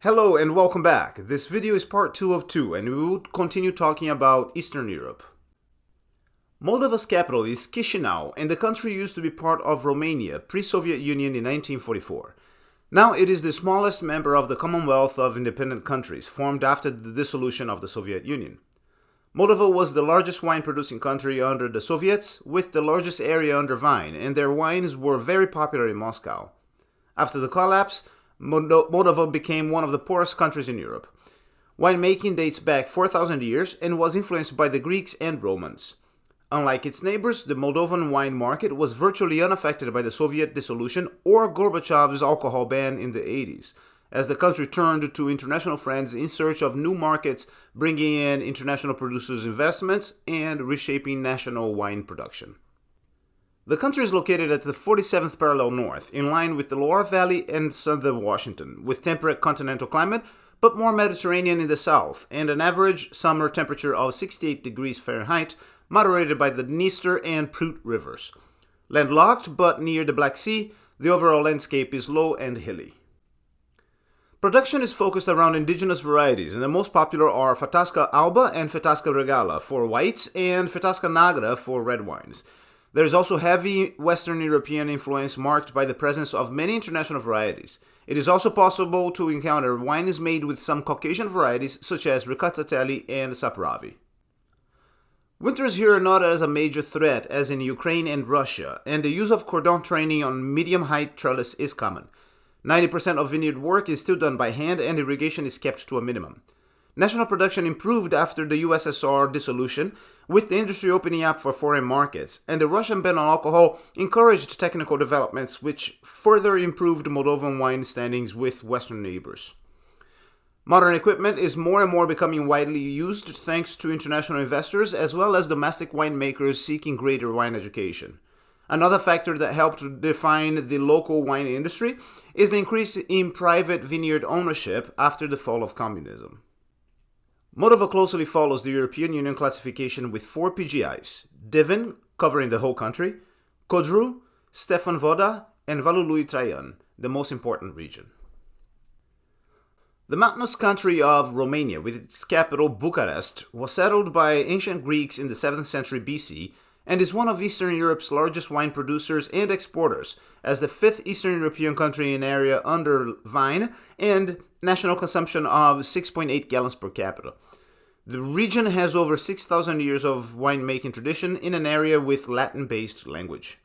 Hello and welcome back. This video is part 2 of 2 and we will continue talking about Eastern Europe. Moldova's capital is Chisinau and the country used to be part of Romania, pre-Soviet Union in 1944. Now it is the smallest member of the Commonwealth of Independent Countries, formed after the dissolution of the Soviet Union. Moldova was the largest wine-producing country under the Soviets, with the largest area under vine, and their wines were very popular in Moscow. After the collapse, Moldova became one of the poorest countries in Europe. Winemaking dates back 4,000 years and was influenced by the Greeks and Romans. Unlike its neighbors, the Moldovan wine market was virtually unaffected by the Soviet dissolution or Gorbachev's alcohol ban in the 80s, as the country turned to international friends in search of new markets, bringing in international producers' investments and reshaping national wine production. The country is located at the 47th parallel north, in line with the Loire Valley and southern Washington, with temperate continental climate, but more Mediterranean in the south, and an average summer temperature of 68 degrees Fahrenheit, moderated by the Dniester and Prut rivers. Landlocked but near the Black Sea, the overall landscape is low and hilly. Production is focused around indigenous varieties, and the most popular are Fetasca Alba and Fetasca Regala for whites, and Fetasca Negra for red wines. There is also heavy Western European influence marked by the presence of many international varieties. It is also possible to encounter wines made with some Caucasian varieties such as Ricatatelli and Saperavi. Winters here are not as a major threat as in Ukraine and Russia, and the use of cordon training on medium-height trellis is common. 90% of vineyard work is still done by hand and irrigation is kept to a minimum. National production improved after the USSR dissolution, with the industry opening up for foreign markets, and the Russian ban on alcohol encouraged technical developments which further improved Moldovan wine standings with Western neighbors. Modern equipment is more and more becoming widely used thanks to international investors as well as domestic winemakers seeking greater wine education. Another factor that helped define the local wine industry is the increase in private vineyard ownership after the fall of communism. Moldova closely follows the European Union classification with 4 PGIs: Divin, covering the whole country, Codru, Stefan Voda, and Valului Traian, the most important region. The mountainous country of Romania, with its capital Bucharest, was settled by ancient Greeks in the 7th century BC and is one of Eastern Europe's largest wine producers and exporters, as the 5th Eastern European country in area under vine and national consumption of 6.8 gallons per capita. The region has over 6,000 years of winemaking tradition in an area with Latin-based language.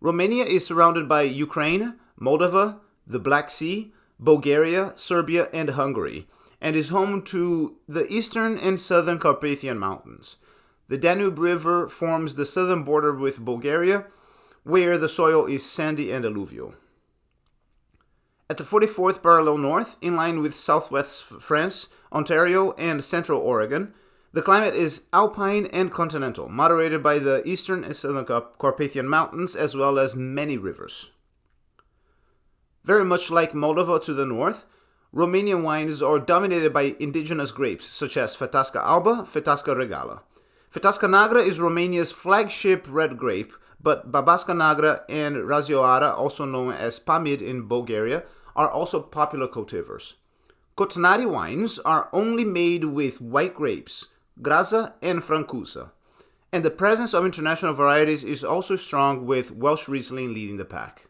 Romania is surrounded by Ukraine, Moldova, the Black Sea, Bulgaria, Serbia, and Hungary, and is home to the eastern and southern Carpathian Mountains. The Danube River forms the southern border with Bulgaria, where the soil is sandy and alluvial. At the 44th parallel north, in line with southwest France, Ontario, and central Oregon, the climate is alpine and continental, moderated by the eastern and southern Carpathian Mountains as well as many rivers. Very much like Moldova to the north, Romanian wines are dominated by indigenous grapes such as Fetasca Alba, Fetasca Regala. Fetasca Negra is Romania's flagship red grape, but Babasca Negra and Razioara, also known as Pamid in Bulgaria, are also popular cultivars. Cotonari wines are only made with white grapes, Graza and Francusa, and the presence of international varieties is also strong, with Welsh Riesling leading the pack.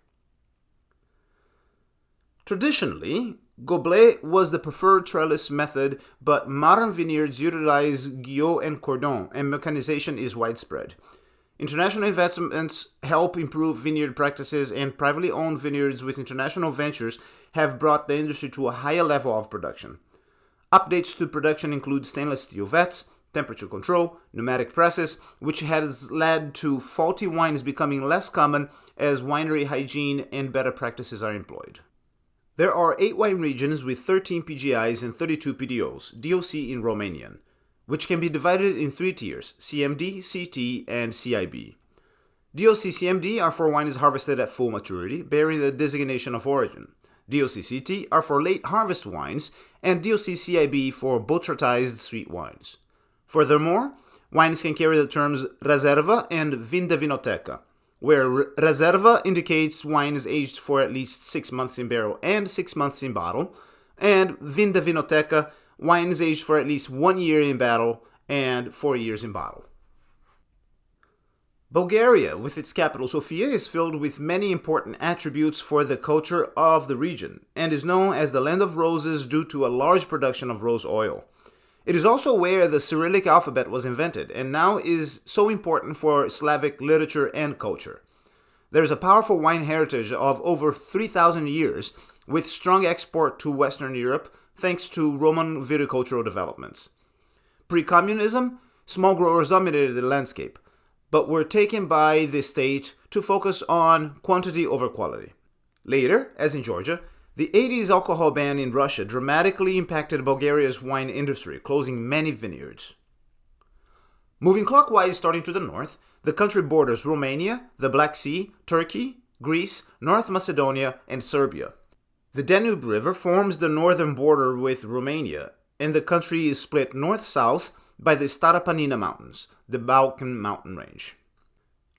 Traditionally, Goblet was the preferred trellis method, but modern vineyards utilize Guyot and Cordon, and mechanization is widespread. International investments help improve vineyard practices, and privately owned vineyards with international ventures have brought the industry to a higher level of production. Updates to production include stainless steel vats, temperature control, pneumatic presses, which has led to faulty wines becoming less common as winery hygiene and better practices are employed. There are 8 wine regions with 13 PGIs and 32 PDOs, DOC in Romanian, which can be divided in 3 tiers: CMD, CT, and CIB. DOC CMD are for wines harvested at full maturity, bearing the designation of origin. DOC CT are for late harvest wines, and DOC CIB for botrytized sweet wines. Furthermore, wines can carry the terms Reserva and Vin de Vinoteca. where Reserva indicates wine is aged for at least 6 months in barrel and 6 months in bottle, and Vin de Vinoteca, wine is aged for at least 1 year in barrel and 4 years in bottle. Bulgaria, with its capital Sofia, is filled with many important attributes for the culture of the region and is known as the land of roses due to a large production of rose oil. It is also where the Cyrillic alphabet was invented and now is so important for Slavic literature and culture. There is a powerful wine heritage of over 3,000 years with strong export to Western Europe thanks to Roman viticultural developments. Pre-communism, small growers dominated the landscape, but were taken by the state to focus on quantity over quality. Later, as in Georgia, the 80s alcohol ban in Russia dramatically impacted Bulgaria's wine industry, closing many vineyards. Moving clockwise starting to the north, the country borders Romania, the Black Sea, Turkey, Greece, North Macedonia, and Serbia. The Danube River forms the northern border with Romania, and the country is split north-south by the Stara Panina Mountains, the Balkan mountain range.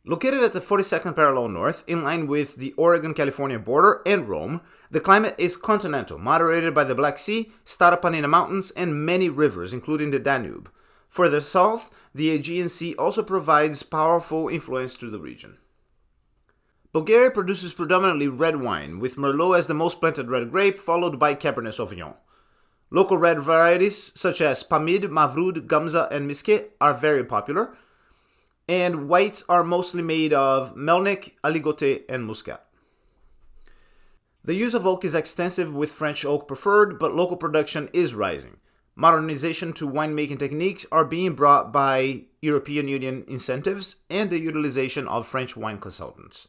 Located at the 42nd parallel north, in line with the Oregon-California border and Rome, the climate is continental, moderated by the Black Sea, Stara Panina Mountains, and many rivers, including the Danube. Further south, the Aegean Sea also provides powerful influence to the region. Bulgaria produces predominantly red wine, with Merlot as the most planted red grape, followed by Cabernet Sauvignon. Local red varieties such as Pamid, Mavrud, Gamza, and Miske are very popular, and whites are mostly made of Melnik, Aligoté, and Muscat. The use of oak is extensive with French oak preferred, but local production is rising. Modernization to winemaking techniques are being brought by European Union incentives and the utilization of French wine consultants.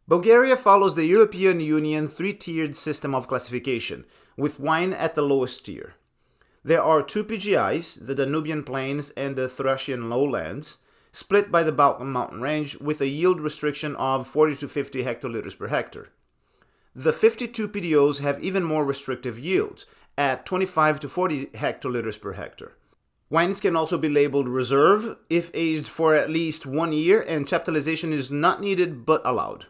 Bulgaria follows the European Union three-tiered system of classification, with wine at the lowest tier. There are two PGIs, the Danubian Plains and the Thracian Lowlands, split by the Balkan mountain range with a yield restriction of 40 to 50 hectoliters per hectare. The 52 PDOs have even more restrictive yields, at 25 to 40 hectoliters per hectare. Wines can also be labeled reserve if aged for at least 1 year, and chaptalization is not needed but allowed.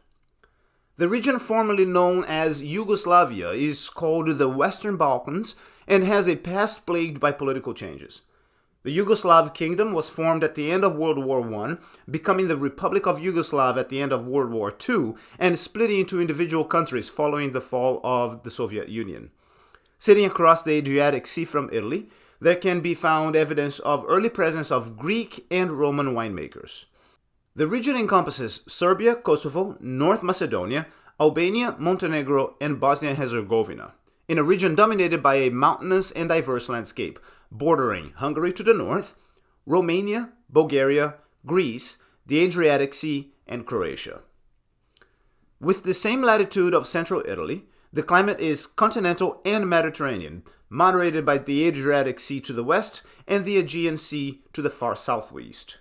The region formerly known as Yugoslavia is called the Western Balkans and has a past plagued by political changes. The Yugoslav kingdom was formed at the end of World War I, becoming the Republic of Yugoslavia at the end of World War II, and splitting into individual countries following the fall of the Soviet Union. Sitting across the Adriatic Sea from Italy, there can be found evidence of early presence of Greek and Roman winemakers. The region encompasses Serbia, Kosovo, North Macedonia, Albania, Montenegro, and Bosnia and Herzegovina, in a region dominated by a mountainous and diverse landscape, bordering Hungary to the north, Romania, Bulgaria, Greece, the Adriatic Sea, and Croatia. With the same latitude of central Italy, the climate is continental and Mediterranean, moderated by the Adriatic Sea to the west and the Aegean Sea to the far southwest.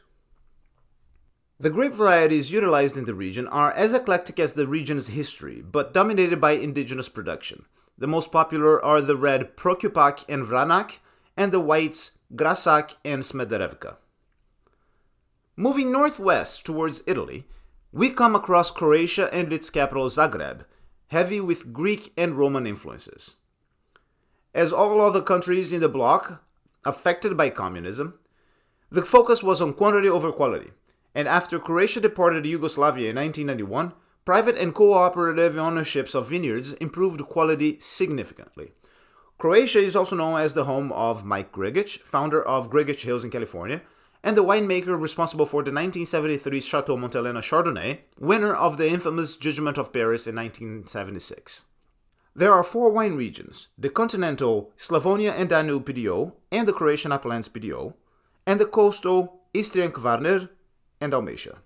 The grape varieties utilized in the region are as eclectic as the region's history, but dominated by indigenous production. The most popular are the red Prokupak and Vranak, and the whites Grasak and Smederevka. Moving northwest towards Italy, we come across Croatia and its capital Zagreb, heavy with Greek and Roman influences. As all other countries in the bloc affected by communism, the focus was on quantity over quality. And after Croatia departed Yugoslavia in 1991, private and cooperative ownerships of vineyards improved quality significantly. Croatia is also known as the home of Mike Grgic, founder of Grgic Hills in California, and the winemaker responsible for the 1973 Chateau Montelena Chardonnay, winner of the infamous Judgment of Paris in 1976. There are 4 wine regions, the continental Slavonia and Danube PDO, and the Croatian Uplands PDO, and the coastal Istrian Kvarner and Dalmatia.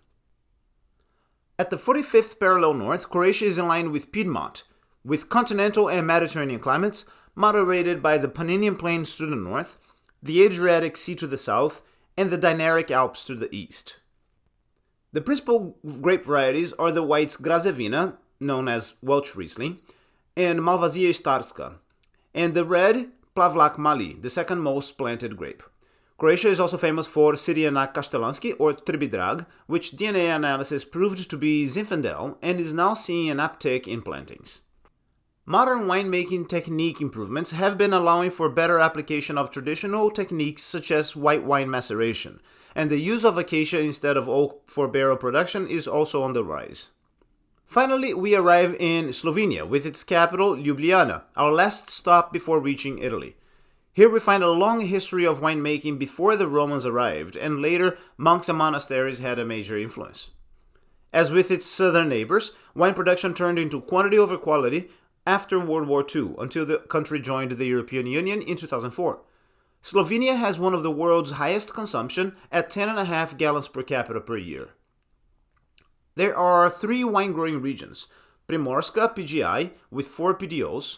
At the 45th parallel north, Croatia is in line with Piedmont, with continental and Mediterranean climates, moderated by the Pannonian Plains to the north, the Adriatic Sea to the south, and the Dinaric Alps to the east. The principal grape varieties are the whites Grazevina, known as Welch Riesling, and Malvasia Starska, and the red Plavlak Mali, the second most planted grape. Croatia is also famous for Cyrianak Kaštelanski or Trbidrag, which DNA analysis proved to be Zinfandel and is now seeing an uptick in plantings. Modern winemaking technique improvements have been allowing for better application of traditional techniques such as white wine maceration, and the use of acacia instead of oak for barrel production is also on the rise. Finally, we arrive in Slovenia with its capital Ljubljana, our last stop before reaching Italy. Here we find a long history of winemaking before the Romans arrived, and later monks and monasteries had a major influence. As with its southern neighbors, wine production turned into quantity over quality after World War II, until the country joined the European Union in 2004. Slovenia has one of the world's highest consumption at 10.5 gallons per capita per year. There are 3 wine-growing regions: Primorska PGI with 4 PDOs,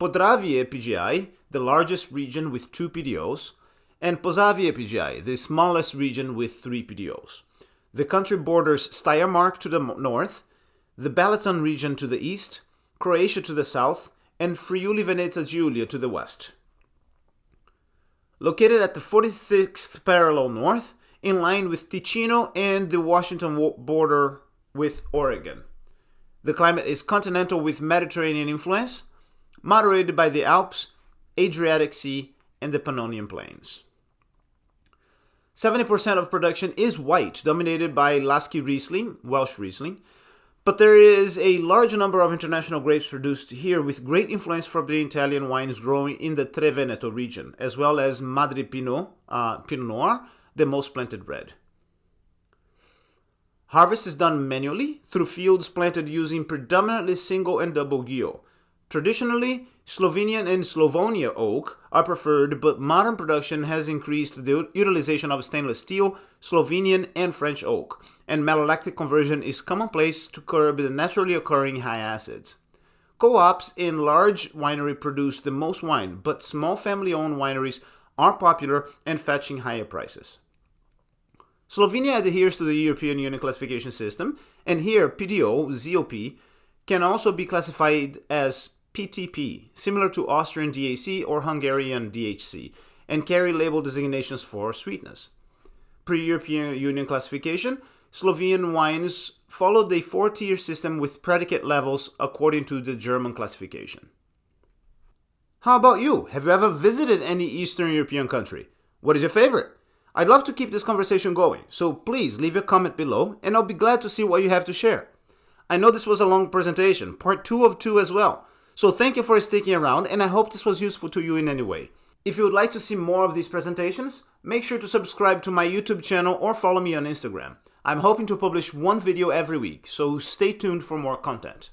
Podravie PGI, the largest region with 2 PDOs, and Posavie PGI, the smallest region with 3 PDOs. The country borders Steiermark to the north, the Balaton region to the east, Croatia to the south, and Friuli-Venezia Giulia to the west. Located at the 46th parallel north, in line with Ticino and the Washington border with Oregon. The climate is continental with Mediterranean influence, moderated by the Alps, Adriatic Sea, and the Pannonian Plains. 70% of production is white, dominated by Lasky Riesling, Welsh Riesling, but there is a large number of international grapes produced here with great influence from the Italian wines growing in the Tre Veneto region, as well as Madri Pinot, Pinot Noir, the most planted red. Harvest is done manually through fields planted using predominantly single and double guyot. Traditionally, Slovenian and Slavonia oak are preferred, but modern production has increased the utilization of stainless steel, Slovenian and French oak, and malolactic conversion is commonplace to curb the naturally occurring high acids. Co-ops in large winery produce the most wine, but small family-owned wineries are popular and fetching higher prices. Slovenia adheres to the European Union classification system, and here PDO, ZOP, can also be classified as PTP, similar to Austrian DAC or Hungarian DHC, and carry label designations for sweetness. Pre-European Union classification, Slovenian wines followed a 4-tier system with predicate levels according to the German classification. How about you? Have you ever visited any Eastern European country? What is your favorite? I'd love to keep this conversation going, so please leave your comment below and I'll be glad to see what you have to share. I know this was a long presentation, part 2 of 2 as well. So thank you for sticking around, and I hope this was useful to you in any way. If you would like to see more of these presentations, make sure to subscribe to my YouTube channel or follow me on Instagram. I'm hoping to publish 1 video every week, so stay tuned for more content.